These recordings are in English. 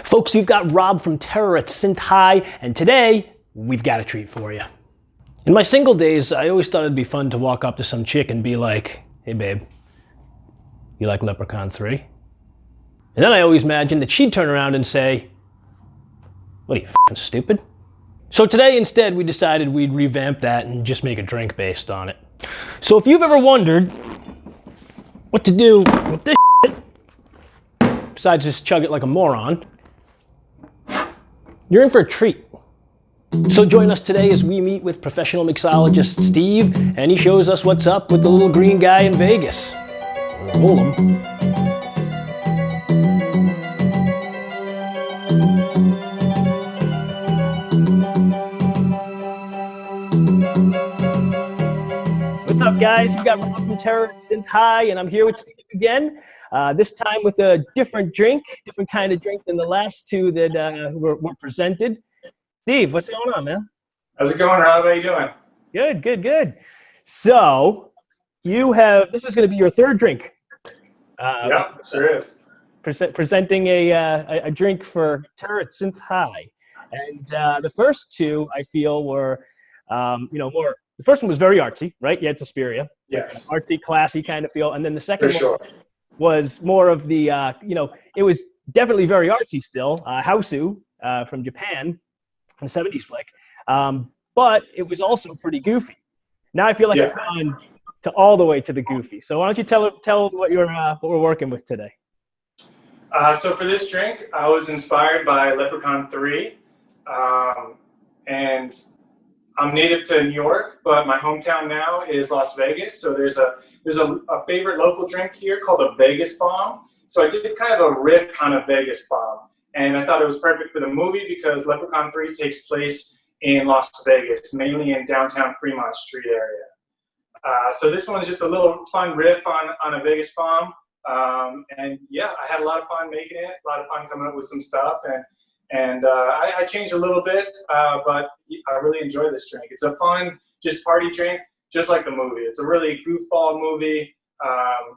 Folks, you've got Rob from Terror at Synth High, and today, we've got a treat for you. In my single days, I always thought it'd be fun to walk up to some chick and be like, "Hey babe, you like Leprechaun 3? And then I always imagined that she'd turn around and say, "What are you, f***ing stupid?" So today, instead, we decided we'd revamp that and just make a drink based on it. So if you've ever wondered what to do with this shit, besides just chug it like a moron, you're in for a treat. So join us today as we meet with professional mixologist Steve, and he shows us what's up with the little green guy in Vegas. Roll him. What's up, guys? We've got Rob from Terror at Synth High, and I'm here with Steve again. This time with a different drink, different kind of drink than the last two that were presented. Steve, what's going on, man? How's it going, Rob? How you doing? Good, good, good. So, this is going to be your third drink. Yeah, sure is. Presenting a drink for Terror at Synth High. And the first two, I feel, were, more, the first one was very artsy, right? You had Suspiria. Yes. Artsy, classy kind of feel. And then the second For one was more of the, it was definitely very artsy still, Hausu from Japan, a 70s flick. But it was also pretty goofy. Now I feel like I've gone to all the way to the goofy. So why don't you tell what we're working with today? So for this drink, I was inspired by Leprechaun 3. And I'm native to New York, but my hometown now is Las Vegas. So there's a favorite local drink here called a Vegas bomb. So I did kind of a riff on a Vegas bomb. And I thought it was perfect for the movie because Leprechaun 3 takes place in Las Vegas, mainly in downtown Fremont Street area. So this one's just a little fun riff on a Vegas bomb. And yeah, I had a lot of fun making it, a lot of fun coming up with some stuff. And I changed a little bit, but I really enjoy this drink. It's a fun, just party drink, just like the movie. It's a really goofball movie. A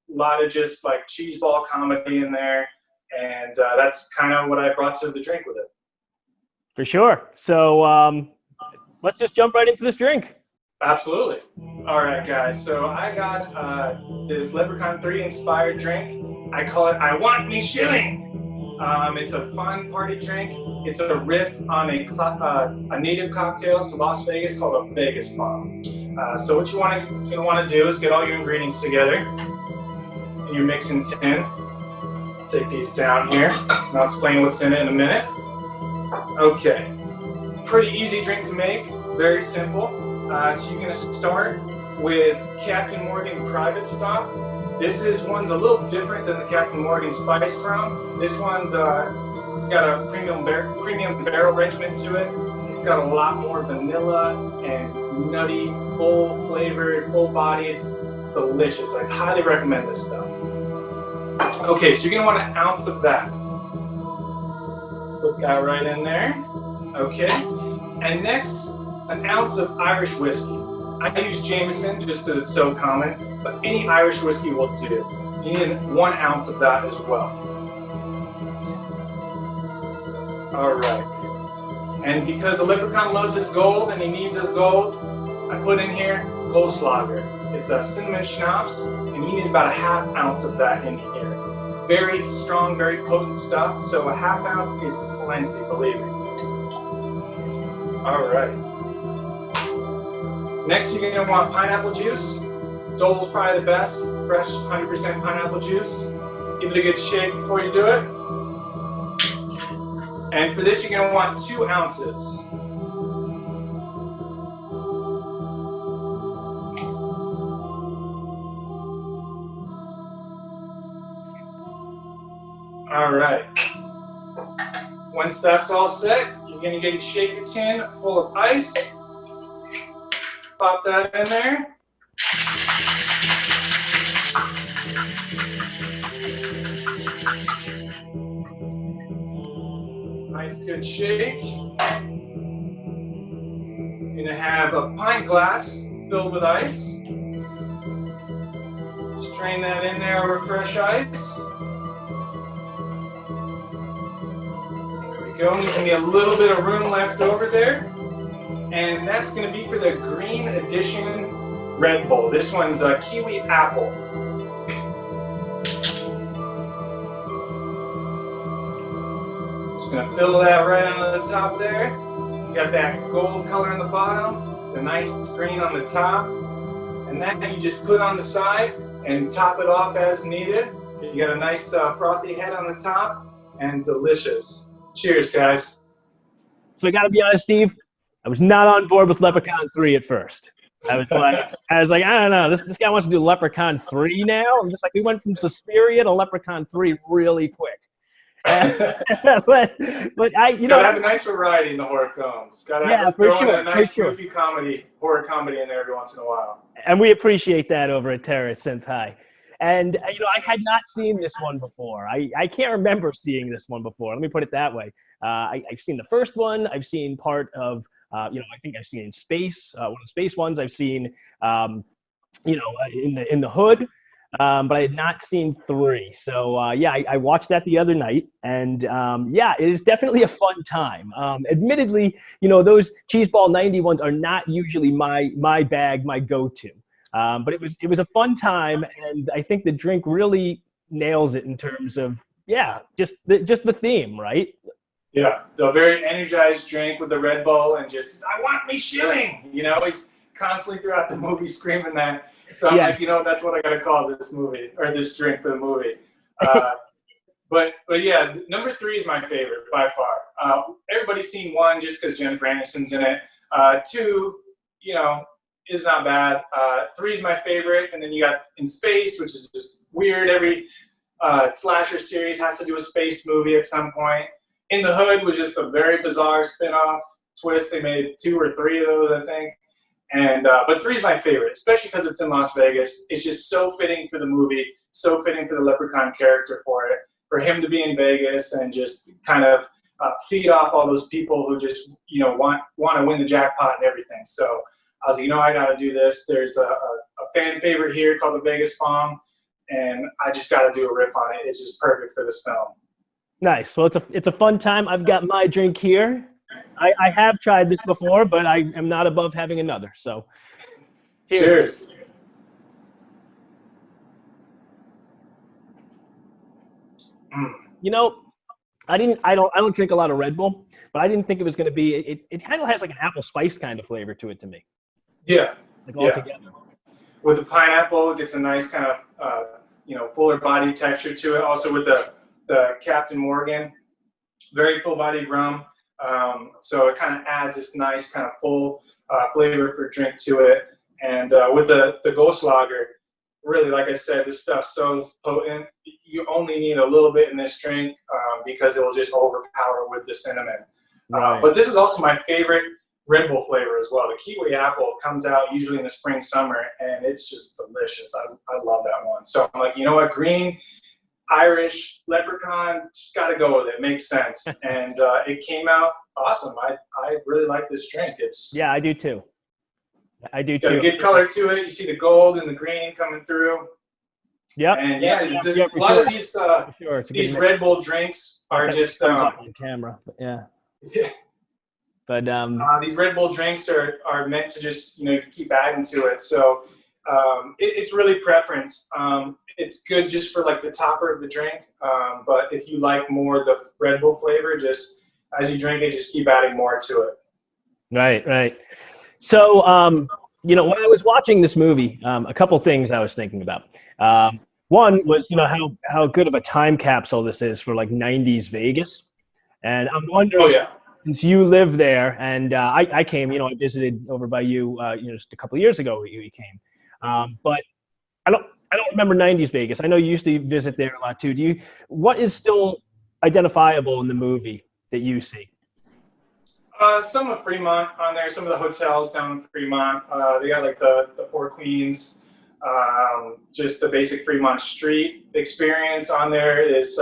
lot of just like cheeseball comedy in there. And that's kind of what I brought to the drink with it. For sure. So let's just jump right into this drink. Absolutely. All right, guys. So I got this Leprechaun 3 inspired drink. I call it I Want Me Shilling. It's a fun party drink. It's a riff on a native cocktail to Las Vegas called a Vegas bomb. So what you're gonna want to do is get all your ingredients together in your mixing tin. Take these down here, and I'll explain what's in it in a minute. Okay, pretty easy drink to make, very simple. So you're gonna start with Captain Morgan Private Stock. One's a little different than the Captain Morgan Spice Rum. This one's got a premium barrel arrangement to it. It's got a lot more vanilla and nutty, full flavored, full bodied. It's delicious. I highly recommend this stuff. Okay, so you're gonna want an ounce of that. Put that right in there. Okay, and next, an ounce of Irish whiskey. I use Jameson just because it's so common, but any Irish whiskey will do. You need 1 ounce of that as well. All right. And because the Leprechaun loves his gold and he needs his gold, I put in here Goldschlager. It's a cinnamon schnapps, and you need about a ½ ounce of that in here. Very strong, very potent stuff, so a ½ ounce is plenty, believe me. All right. Next, you're gonna want pineapple juice. Dole's probably the best, fresh 100% pineapple juice. Give it a good shake before you do it. And for this, you're gonna want 2 ounces. All right. Once that's all set, you're gonna get your shaker tin full of ice. Pop that in there. Nice good shake. You're gonna have a pint glass filled with ice. Strain that in there over fresh ice. we go. There's gonna be a little bit of room left over there. And that's gonna be for the Green Edition Red Bull. This one's a kiwi apple. Just gonna fill that right on the top there. You got that gold color on the bottom, the nice green on the top. And that you just put on the side and top it off as needed. You got a nice frothy head on the top and delicious. Cheers, guys. So I gotta be honest, Steve, I was not on board with Leprechaun 3 at first. I was like, I don't know, this guy wants to do Leprechaun 3 now? I'm just like, we went from Suspiria to Leprechaun 3 really quick. but you know, gotta have a nice variety in the horror films. Gotta have a nice goofy comedy, horror comedy in there every once in a while. And we appreciate that over at Terror at Synth High. And you know, I had not seen this one before. I can't remember seeing this one before. Let me put it that way. I've seen the first one. I've seen part of, you know, I think I've seen in space, one of the space ones. I've seen, you know, in the hood. But I had not seen 3. So yeah, I watched that the other night, and yeah, it is definitely a fun time. Admittedly, you know, those Cheeseball 90 ones are not usually my bag, my go-to. But it was a fun time, and I think the drink really nails it in terms of, yeah, just the theme, right? Yeah, the very energized drink with the Red Bull, and just, I want me shilling, you know, he's constantly throughout the movie screaming that. So I'm like, you know, that's what I gotta call this movie, or this drink for the movie. But yeah, number 3 is my favorite by far. Everybody's seen 1 just because Jennifer Aniston's in it. 2, you know, is not bad. 3 is my favorite, and then you got In Space, which is just weird. Every slasher series has to do a space movie at some point. In the Hood was just a very bizarre spin-off twist. They made 2 or 3 of those, I think. And but 3 is my favorite, especially because it's in Las Vegas. It's just so fitting for the movie, so fitting for the Leprechaun character for it, for him to be in Vegas and just kind of feed off all those people who just, you know, want to win the jackpot and everything. So I was like, you know, I got to do this. There's a fan favorite here called the Vegas Bomb, and I just got to do a riff on it. It's just perfect for this film. Nice. Well, it's a fun time. I've got my drink here. I have tried this before, but I am not above having another. So, cheers. You know, I don't drink a lot of Red Bull, but I didn't think it was going to be. It kind of has like an apple spice kind of flavor to it to me. Yeah. Like all together. With the pineapple, it gets a nice kind of you know, fuller body texture to it. Also with the Captain Morgan, very full bodied rum. So it kind of adds this nice kind of full flavor for drink to it. And with the Goldschlager, really, like I said, this stuff's so potent. You only need a little bit in this drink because it will just overpower with the cinnamon. Right. But this is also my favorite Red Bull flavor as well. The kiwi apple comes out usually in the spring, summer, and it's just delicious. I love that one. So I'm like, you know what, green, Irish, Leprechaun, just got to go with it. Makes sense. And it came out awesome. I really like this drink. Yeah, I do too. I do got too. A good color to it. You see the gold and the green coming through. Yep. And a lot of these Red Bull drinks are just on camera. But yeah. Yeah. But these Red Bull drinks are meant to just, you know, keep adding to it. So it's really preference. It's good just for like the topper of the drink. But if you like more the Red Bull flavor, just as you drink it, just keep adding more to it. Right. So, you know, when I was watching this movie, a couple things I was thinking about. One was, you know, how good of a time capsule this is for like 90s Vegas. And I'm wondering, since you live there, and I came, you know, I visited over by you, you know, just a couple of years ago you came. But I don't remember 90s Vegas. I know you used to visit there a lot too. What is still identifiable in the movie that you see? Some of Fremont on there, some of the hotels down in Fremont. They got like the Four Queens, just the basic Fremont street experience on there is,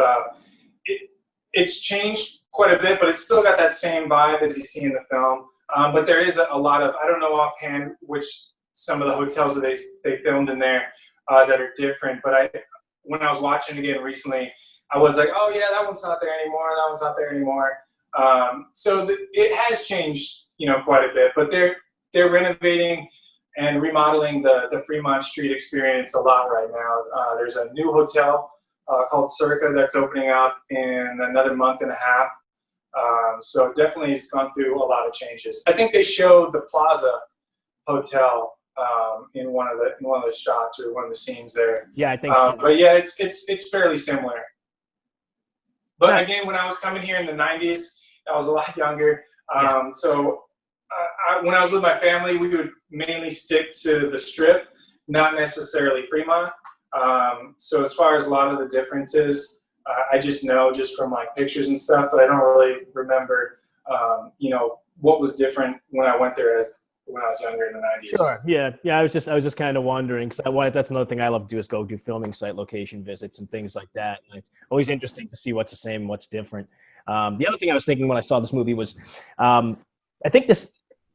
it's changed quite a bit, but it's still got that same vibe as you see in the film. But there is a lot of, I don't know offhand which some of the hotels that they filmed in there that are different, but when I was watching again recently, I was like, oh yeah, that one's not there anymore, that one's not there anymore. It has changed, quite a bit, but they're renovating and remodeling the Fremont Street experience a lot right now. There's a new hotel called Circa that's opening up in another month and a half. So definitely it's gone through a lot of changes. I think they showed the Plaza Hotel in one of the shots or one of the scenes there. Yeah, I think so. But yeah, it's fairly similar. But Nice. again, when I was coming here in the 90s, I was a lot younger. So when I was with my family, we would mainly stick to the Strip, not necessarily Fremont. So as far as a lot of the differences, I just know just from like pictures and stuff, but I don't really remember, what was different when I went there when I was younger in the 90s. Sure. Yeah. I was just kind of wondering because that's another thing I love to do is go do filming site location visits and things like that. And it's always interesting to see what's the same and what's different. The other thing I was thinking when I saw this movie was, I think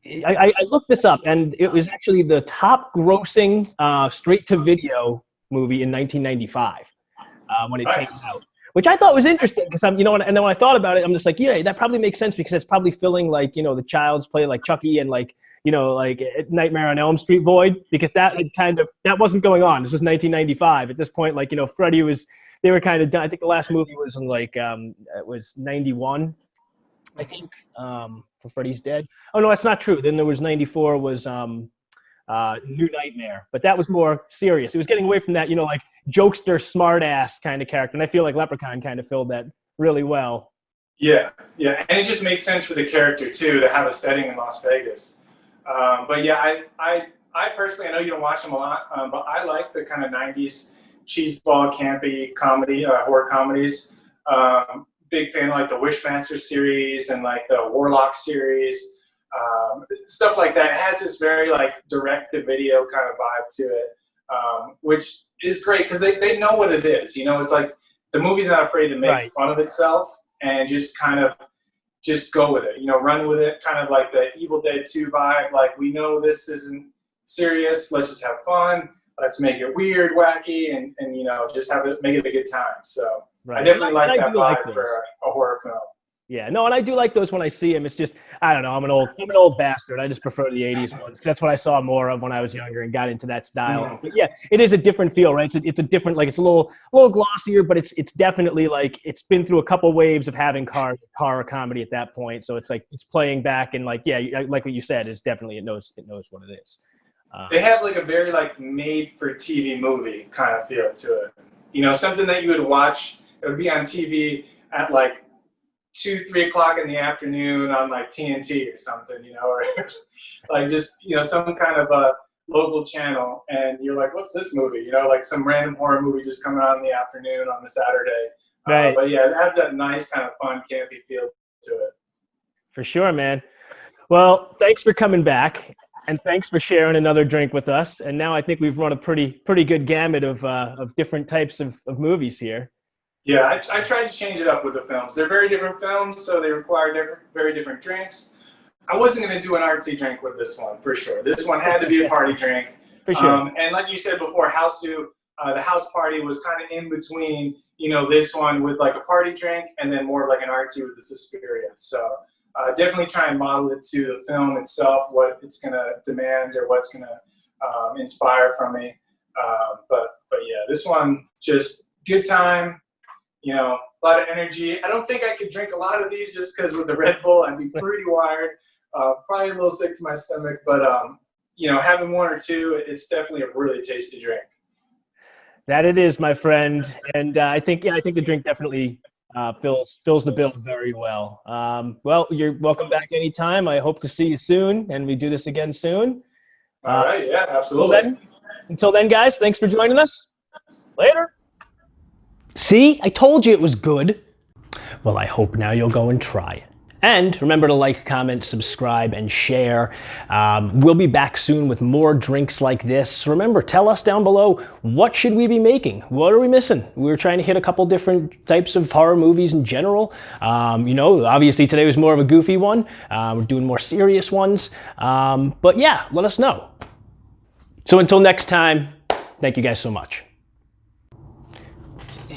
I looked this up and it was actually the top grossing straight to video movie in 1995 when it came out. Which I thought was interesting because and then when I thought about it, I'm just like, yeah, that probably makes sense because it's probably filling like, the Child's Play like Chucky and like, like Nightmare on Elm Street void because that wasn't going on. This was 1995. At this point, like, Freddy they were kind of done. I think the last movie was in like, it was 91, I think, for Freddy's Dead. Oh, no, that's not true. Then there was 94 was New Nightmare, but that was more serious. It was getting away from that, like jokester, smartass kind of character. And I feel like Leprechaun kind of filled that really well. Yeah. And it just made sense for the character too, to have a setting in Las Vegas. But yeah, I personally, I know you don't watch them a lot, but I like the kind of 90s cheeseball, campy comedy, horror comedies. Big fan of like the Wishmaster series and like the Warlock series, stuff like that. It has this very like direct-to-video kind of vibe to it, which is great because they know what it is. It's like the movie's not afraid to make fun of itself and just kind of just go with it, run with it, kind of like the Evil Dead 2 vibe. Like, we know this isn't serious. Let's just have fun. Let's make it weird, wacky, and just make it a good time. So I definitely like that vibe for a horror film. Yeah, no, and I do like those when I see them. It's just, I don't know, I'm an old bastard. I just prefer the 80s ones because that's what I saw more of when I was younger and got into that style. But yeah, it is a different feel, right? It's a different, like, it's a little glossier, but it's definitely like, it's been through a couple waves of having horror comedy at that point. So it's like, it's playing back and like, yeah, like what you said, is definitely, it knows what it is. They have like a very like made for TV movie kind of feel to it. Something that you would watch, it would be on TV at like 2-3 o'clock in the afternoon on like TNT or something, or like just, some kind of a local channel. And you're like, what's this movie? Like some random horror movie just coming on in the afternoon on a Saturday. Right. But yeah, it had that nice kind of fun, campy feel to it. For sure, man. Well, thanks for coming back. And thanks for sharing another drink with us. And now I think we've run a pretty good gamut of different types of movies here. Yeah, I tried to change it up with the films. They're very different films, so they require very different drinks. I wasn't going to do an artsy drink with this one, for sure. This one had to be a party drink. For sure. And like you said before, the house party was kind of in between, this one with like a party drink and then more like an artsy with the Suspiria. So definitely try and model it to the film itself, what it's going to demand or what's going to inspire from me. But yeah, this one, just good time. A lot of energy. I don't think I could drink a lot of these just because with the Red Bull, I'd be pretty wired, probably a little sick to my stomach. But, having one or two, it's definitely a really tasty drink. That it is, my friend. And I think the drink definitely fills the bill very well. Well, you're welcome back anytime. I hope to see you soon, and we do this again soon. All right. Yeah, absolutely. Until then, guys, thanks for joining us. Later. See, I told you it was good. Well, I hope now you'll go and try it. And remember to like, comment, subscribe, and share. We'll be back soon with more drinks like this. Remember, tell us down below, what should we be making? What are we missing? We were trying to hit a couple different types of horror movies in general. Obviously today was more of a goofy one. We're doing more serious ones. But yeah, let us know. So until next time, thank you guys so much.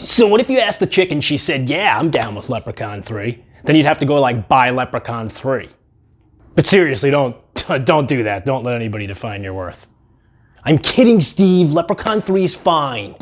So what if you asked the chick and she said, yeah, I'm down with Leprechaun 3? Then you'd have to go like buy Leprechaun 3. But seriously, don't do that. Don't let anybody define your worth. I'm kidding, Steve. Leprechaun 3 is fine.